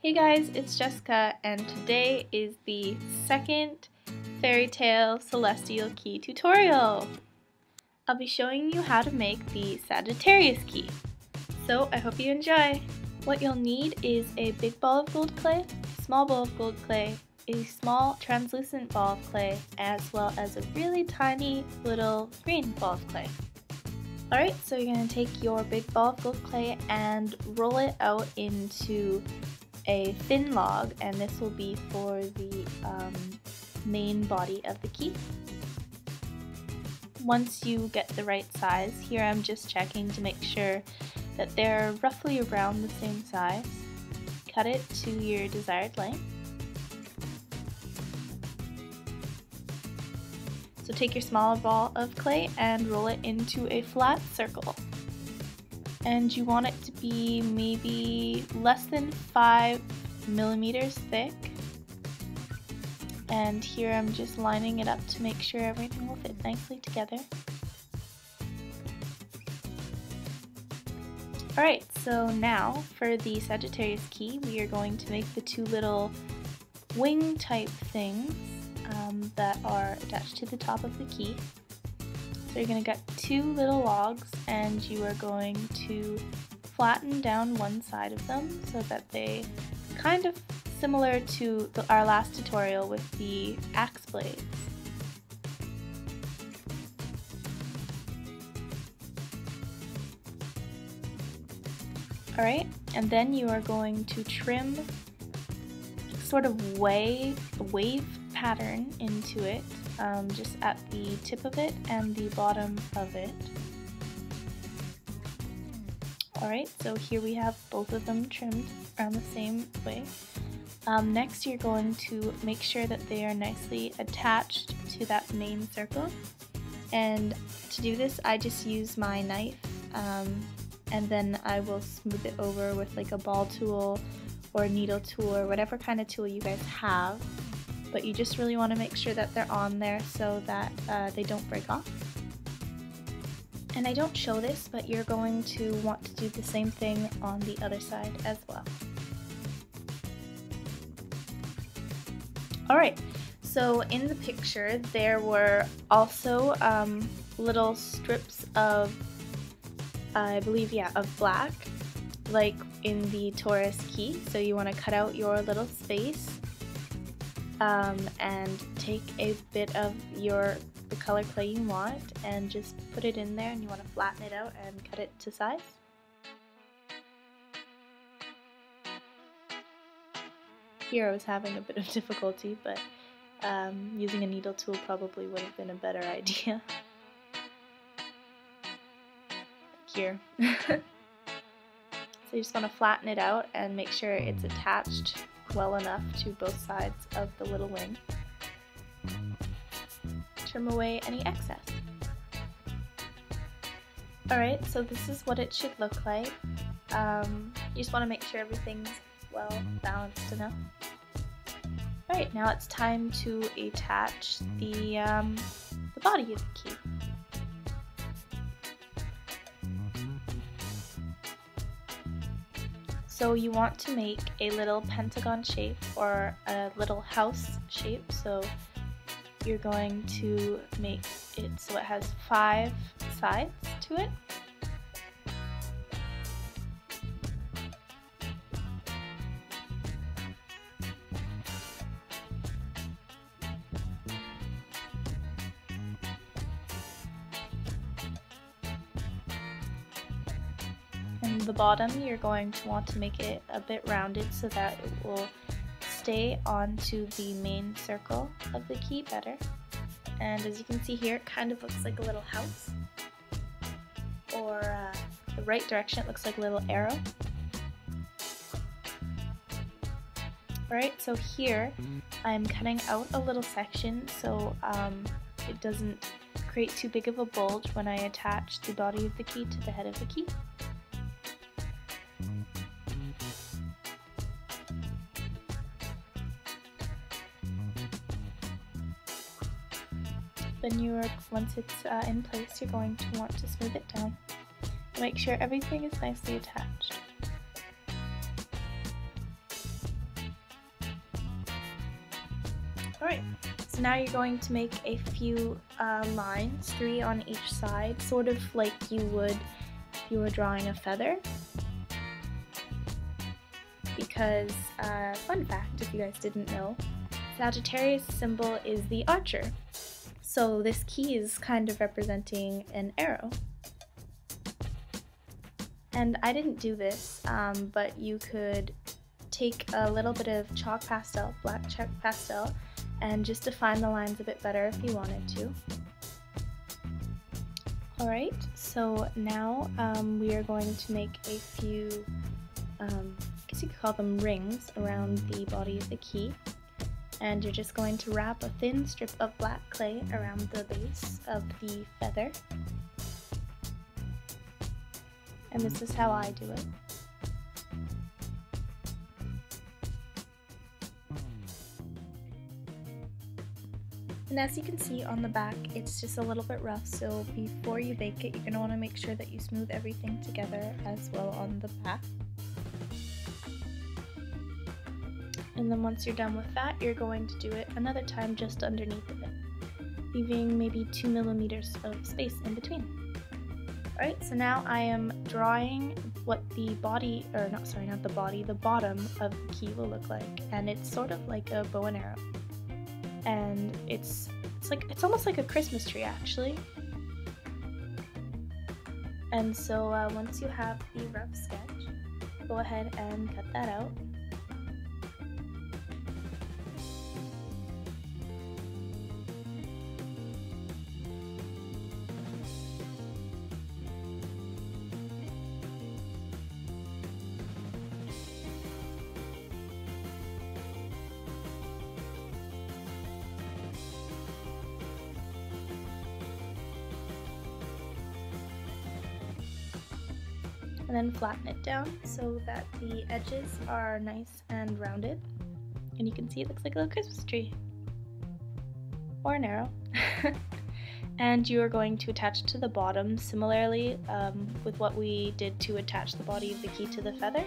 Hey guys, it's Jessica, and today is the second Fairy Tale Celestial Key tutorial. I'll be showing you how to make the Sagittarius key, so I hope you enjoy. What you'll need is a big ball of gold clay, a small ball of gold clay, a small translucent ball of clay, as well as a really tiny little green ball of clay. Alright, so you're going to take your big ball of gold clay and roll it out into a thin log, and this will be for the main body of the key. Once you get the right size, here I'm just checking to make sure that they're roughly around the same size. Cut it to your desired length. So take your smaller ball of clay and roll it into a flat circle. And you want it to be maybe less than 5 millimeters thick. And here I'm just lining it up to make sure everything will fit nicely together. Alright, so now for the Sagittarius key, we are going to make the two little wing type things that are attached to the top of the key. So you're going to get two little logs, and you are going to flatten down one side of them so that they kind of similar to our last tutorial with the axe blades. Alright, and then you are going to trim sort of wave pattern into it. Just at the tip of it and the bottom of it. Alright, so here we have both of them trimmed around the same way. Next you're going to make sure that they are nicely attached to that main circle. And to do this I just use my knife and then I will smooth it over with like a ball tool or needle tool or whatever kind of tool you guys have. But you just really want to make sure that they're on there so that they don't break off. And I don't show this, but you're going to want to do the same thing on the other side as well. Alright, so in the picture there were also little strips of, I believe, of black, like in the Taurus key. So you want to cut out your little space. And take a bit of the color clay you want and just put it in there, and you want to flatten it out and cut it to size. Here I was having a bit of difficulty, but using a needle tool probably would have been a better idea. Here. So you just want to flatten it out and make sure it's attached well enough to both sides of the little wing. Trim away any excess. Alright, so this is what it should look like. You just want to make sure everything's well balanced enough. Alright, now it's time to attach the body of the key. So you want to make a little pentagon shape or a little house shape. So you're going to make it so it has 5 sides to it. The bottom you're going to want to make it a bit rounded so that it will stay onto the main circle of the key better. And as you can see here, it kind of looks like a little house, or the right direction it looks like a little arrow. Alright, so here I'm cutting out a little section so it doesn't create too big of a bulge when I attach the body of the key to the head of the key. Then once it's in place, you're going to want to smooth it down. Make sure everything is nicely attached. Alright, so now you're going to make a few lines, 3 on each side, sort of like you would if you were drawing a feather. Because, fun fact, if you guys didn't know, Sagittarius symbol is the archer. So this key is kind of representing an arrow. And I didn't do this, but you could take a little bit of chalk pastel, black chalk pastel, and just define the lines a bit better if you wanted to. Alright, so now we are going to make a few, I guess you could call them rings, around the body of the key. And you're just going to wrap a thin strip of black clay around the base of the feather. And this is how I do it. And as you can see on the back, it's just a little bit rough, so before you bake it, you're going to want to make sure that you smooth everything together as well on the back. And then once you're done with that, you're going to do it another time just underneath of it, leaving maybe 2 millimeters of space in between. Alright, so now I am drawing what the body, or not, sorry, not the body, the bottom of the key will look like, and it's sort of like a bow and arrow. And it's almost like a Christmas tree actually. And so once you have the rough sketch, go ahead and cut that out. And then flatten it down so that the edges are nice and rounded. And you can see it looks like a little Christmas tree. Or an arrow. And you are going to attach it to the bottom similarly with what we did to attach the body of the key to the feather.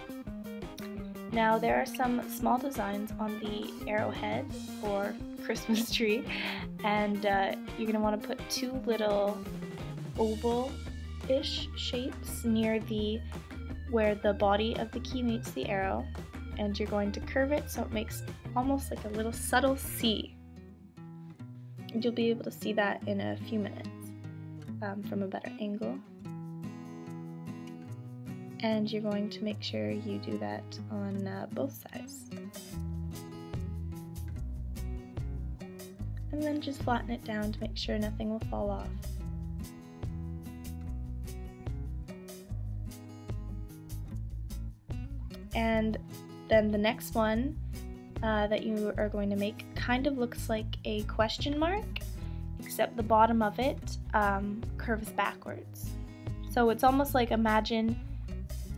Now there are some small designs on the arrowhead or Christmas tree, and you're going to want to put 2 little oval-ish shapes near where the body of the key meets the arrow, and you're going to curve it so it makes almost like a little subtle C. And you'll be able to see that in a few minutes from a better angle. And you're going to make sure you do that on both sides. And then just flatten it down to make sure nothing will fall off. And then the next one that you are going to make kind of looks like a question mark, except the bottom of it curves backwards. So it's almost like, imagine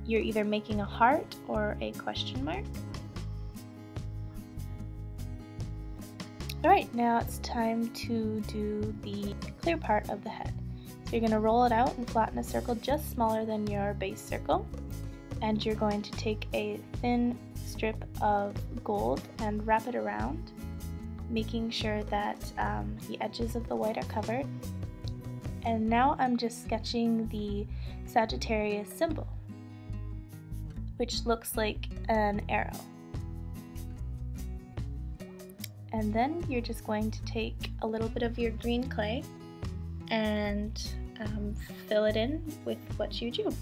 you're either making a heart or a question mark. Alright, now it's time to do the clear part of the head. So you're going to roll it out and flatten a circle just smaller than your base circle. And you're going to take a thin strip of gold and wrap it around, making sure that the edges of the white are covered. And now I'm just sketching the Sagittarius symbol, which looks like an arrow. And then you're just going to take a little bit of your green clay and fill it in with what you drew.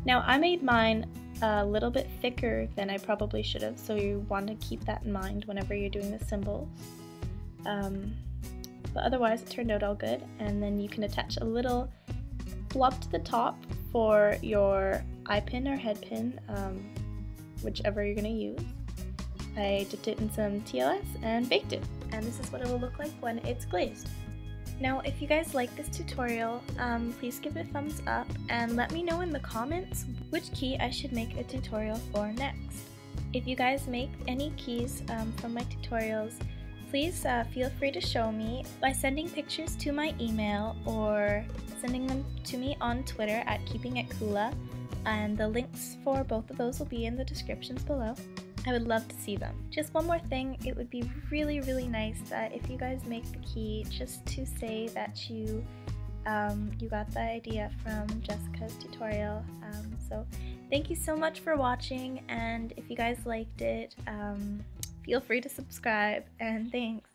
Now I made mine a little bit thicker than I probably should have, so you want to keep that in mind whenever you're doing the symbols. But otherwise it turned out all good, and then you can attach a little blob to the top for your eye pin or head pin, whichever you're going to use. I dipped it in some TLS and baked it, and this is what it will look like when it's glazed. Now, if you guys like this tutorial, please give it a thumbs up and let me know in the comments which key I should make a tutorial for next. If you guys make any keys from my tutorials, please feel free to show me by sending pictures to my email or sending them to me on Twitter at keepingitcoola, and the links for both of those will be in the descriptions below. I would love to see them. Just one more thing, it would be really, really nice that if you guys make the key, just to say that you got the idea from Jessica's tutorial. So thank you so much for watching, and if you guys liked it, feel free to subscribe, and thanks.